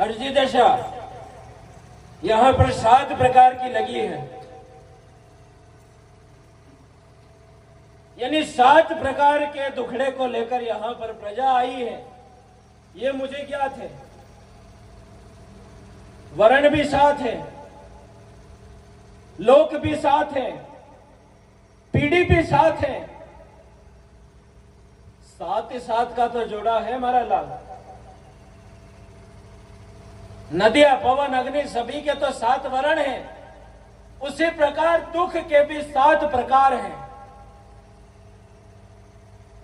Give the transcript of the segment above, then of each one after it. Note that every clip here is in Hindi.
अर्जी दशा यहां पर 7 प्रकार की लगी है, यानी 7 प्रकार के दुखड़े को लेकर यहां पर प्रजा आई है, ये मुझे ज्ञात है। वर्ण भी 7 है, लोक भी 7 है, पीढ़ी भी 7 है। 7 ही 7 का तो जोड़ा है हमारा लाल। नदियां, पवन, अग्नि सभी के तो 7 वर्ण हैं। उसी प्रकार दुख के भी 7 प्रकार हैं।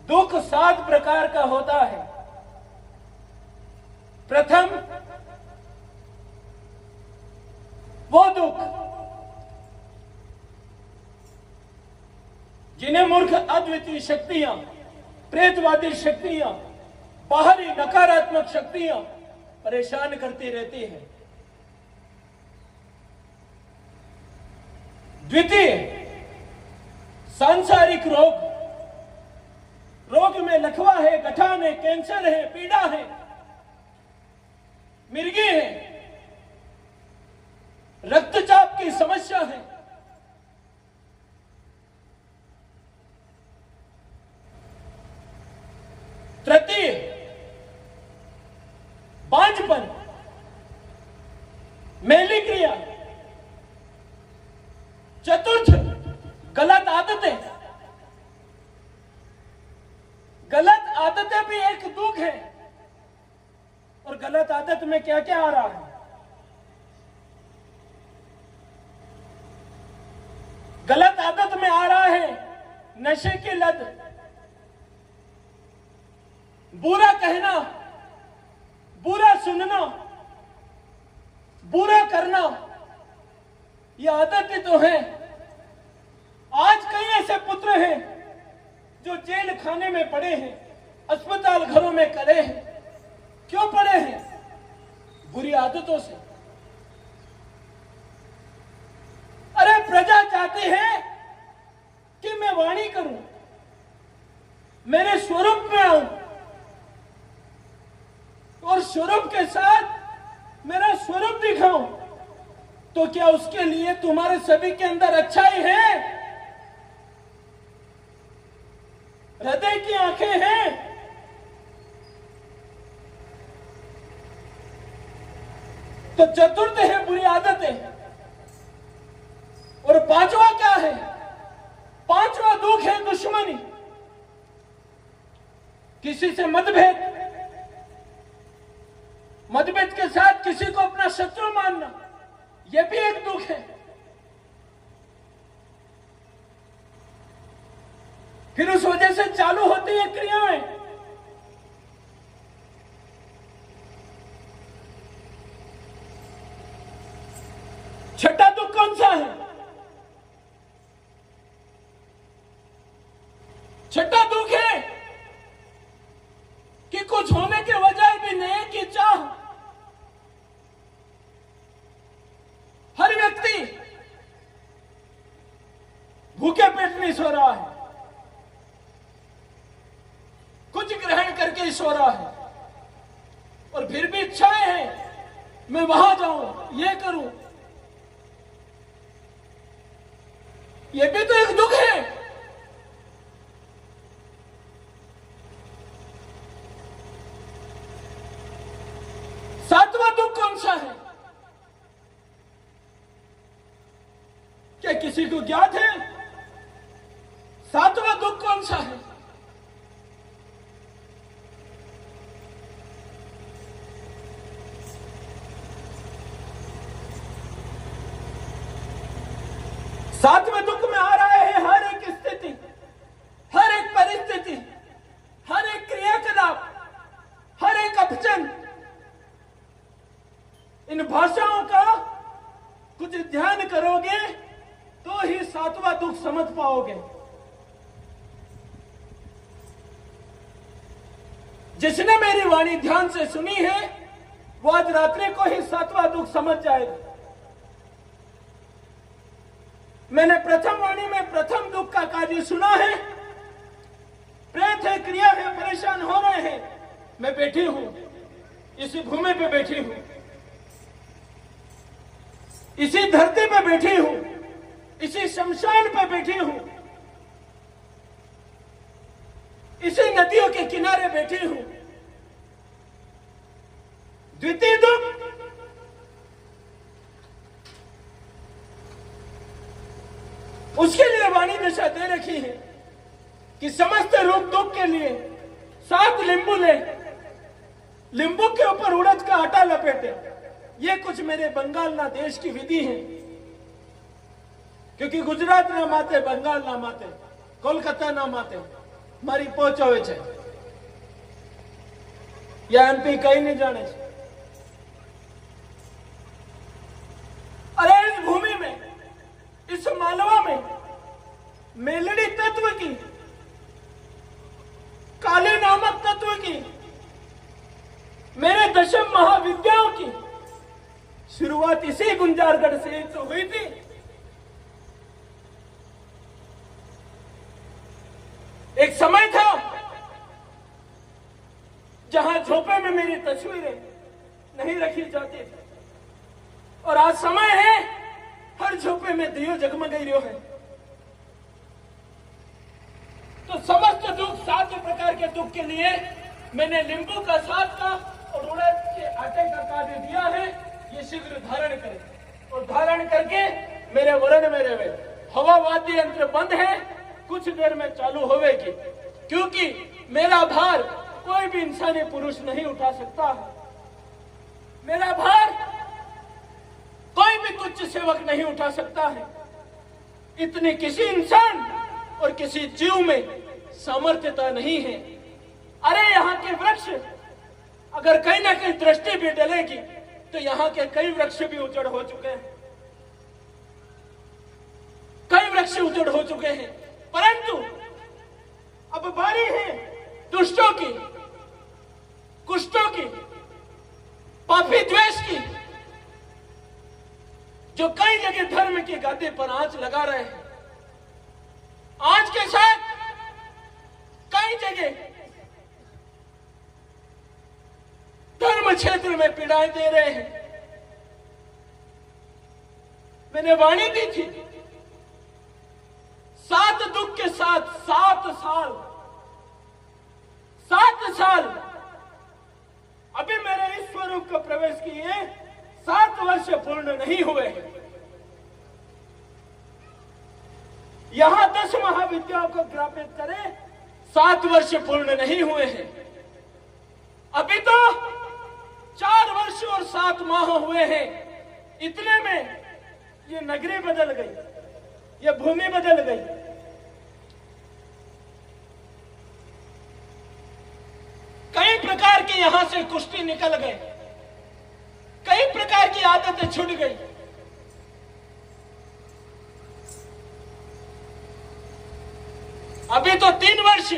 दुख 7 प्रकार का होता है। प्रथम वो दुख जिन्हें मूर्ख अद्वितीय शक्तियां, प्रेतवादी शक्तियां, बाहरी नकारात्मक शक्तियां परेशान करती रहती है। द्वितीय सांसारिक रोग, रोग में लकवा है, गठान है, कैंसर है, पीड़ा है, मिर्गी है, रक्तचाप की समस्या है। तृतीय बांझपन, मैली क्रिया। चतुर्थ गलत आदतें। गलत आदतें भी एक दुख है। और गलत आदत में क्या क्या आ रहा है? गलत आदत में आ रहा है नशे की लत, बुरा कहना, बुरा सुनना, बुरा करना, ये आदतें तो हैं। आज कई ऐसे पुत्र हैं जो जेल खाने में पड़े हैं, अस्पताल घरों में पड़े हैं। क्यों पड़े हैं? बुरी आदतों से। अरे प्रजा चाहती है कि मैं वाणी करूं, मेरे स्वरूप में आऊं और स्वरूप के साथ मेरा स्वरूप दिखाऊं। तो क्या उसके लिए तुम्हारे सभी के अंदर अच्छाई है? हृदय की आंखें हैं? तो चतुर्थ है बुरी आदतें। और पांचवा क्या है? पांचवा दुख है दुश्मनी। किसी से मतभेद, मतभेद के साथ किसी को अपना शत्रु मानना, यह भी एक दुख है। फिर उस वजह से चालू होती है क्रियाएं। छठा दुख कौन सा है? छठा दुख है कि कुछ होने के बजाय भी नहीं की चाह। हर व्यक्ति भूखे पेट नहीं सो रहा है, कुछ ग्रहण करके ही सो रहा है। और फिर भी इच्छाएं हैं, मैं वहां जाऊं, ये करूं। ये भी तो एक दुख है। सातवां दुख कौन सा है? क्या किसी को ज्ञात है? सातवां दुख कौन सा है? सातवें दुख में आ रहा है हर एक स्थिति, हर एक परिस्थिति, हर एक क्रियाकलाप, हर एक अपचन। इन भाषाओं का कुछ ध्यान करोगे तो ही सातवां दुख समझ पाओगे। जिसने मेरी वाणी ध्यान से सुनी है वो आज रात्रि को ही सातवां दुख समझ जाएगा। मैंने प्रथम वाणी में प्रथम दुख का कार्य सुना है। प्रेत है, क्रिया है, परेशान हो रहे हैं। मैं बैठी हूं, इसी भूमि पे बैठी हूं, इसी धरती पे बैठी हूं, इसी शमशान पे बैठी हूं, इसी नदियों के किनारे बैठी हूं। द्वितीय दुख, उसके लिए वाणी दशा दे रखी है कि समस्त रोग दुख के लिए 7 लींबू ले, लींबू के ऊपर उड़द का आटा लपेटे। ये कुछ मेरे बंगाल ना देश की विधि है, क्योंकि गुजरात ना माते, बंगाल ना माते, कोलकाता ना माते मारी पहुंच होवे छे, या एमपी कई नहीं जाने छे। अरे इस भूमि में, इस मालवा में मेलड़ी तत्व की, काले नामक तत्व की, मेरे दशम महाविद्याओं की शुरुआत इसी गुंजारगढ़ से तो हुई थी। एक समय था जहां झोपे में मेरी तस्वीरें नहीं रखी जाती थी, और आज समय है हर झोपे में दियो जगमगाई रहो है। तो समस्त दुख, 7 प्रकार के दुख के लिए मैंने नींबू का, 7 का और उड़द के आटे का कार्य दिया है। ये शीघ्र धारण करें, और धारण करके मेरे वरण में रहे। हवा वाद्य यंत्र बंद है, कुछ देर में चालू होवेगी, क्योंकि मेरा भार कोई भी इंसानी पुरुष नहीं उठा सकता है। मेरा भार कोई भी तुच्छ सेवक नहीं उठा सकता है। इतनी किसी इंसान और किसी जीव में सामर्थ्यता नहीं है। अरे यहाँ के वृक्ष अगर कहीं ना कहीं दृष्टि भी डलेगी तो यहाँ के कई वृक्ष भी उजड़ हो चुके हैं, कई वृक्ष उजड़ हो चुके हैं। परंतु अब बारी है दुष्टों की, कुष्टों की, पापी द्वेष की, जो कई जगह धर्म की गादी पर आंच लगा रहे हैं। आज के साथ कई जगह धर्म क्षेत्र में पीड़ाएं दे रहे हैं। मैंने वाणी दी थी 7 दुख के साथ 7 साल, 7 साल अभी मेरे इस स्वरूप को प्रवेश किए 7 वर्ष पूर्ण नहीं हुए हैं। यहां 10 महाविद्याओं को ज्ञापित करें, 7 वर्ष पूर्ण नहीं हुए हैं। अभी तो 4 वर्ष और 7 माह हुए हैं। इतने में ये नगरी बदल गई, ये भूमि बदल गई। कई प्रकार के यहां से कुश्ती निकल गए, कई प्रकार की आदतें छूट गई। अभी तो 3 वर्ष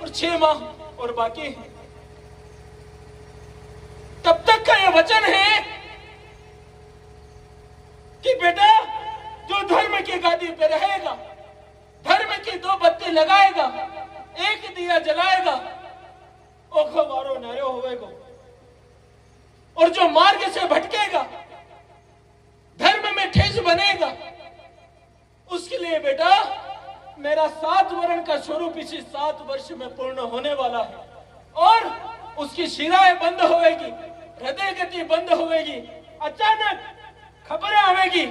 और 6 माह और बाकी है। तब तक का यह वचन है कि बेटा जो धर्म की गादी पे रहेगा, धर्म की 2 बत्ती लगाएगा, 1 दिया जलाएगा, ओखो वारो नयो होवेगो। और जो मार्ग से भटकेगा, धर्म में ठेस बनेगा, उसके लिए बेटा मेरा 7 वर्ण का स्वरूप इसी 7 वर्ष में पूर्ण होने वाला है। और उसकी शिराएं बंद होएगी, हृदय गति बंद होएगी। अचानक खबरें आवेगी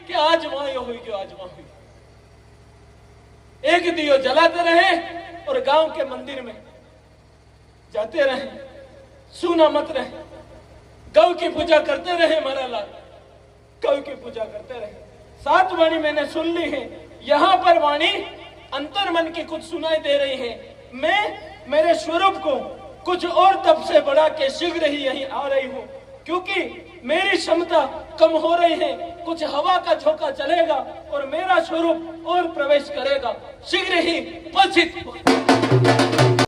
कि आज वहां ये होगी, आज वहां हुई। 1 दियो जलाते रहे और गांव के मंदिर में जाते रहे, सूना मत रहे, गौ की पूजा करते रहे। हमारा लाल गौ की पूजा करते रहे। 7 वाणी मैंने सुन ली है। यहां पर वाणी अंतर मन की कुछ सुनाई दे रही है। मैं मेरे स्वरूप को कुछ और तब से बढ़ा के शीघ्र ही यहीं आ रही हूं, क्योंकि मेरी क्षमता कम हो रही है। कुछ हवा का झोंका चलेगा और मेरा स्वरूप और प्रवेश करेगा। शीघ्र ही उपस्थित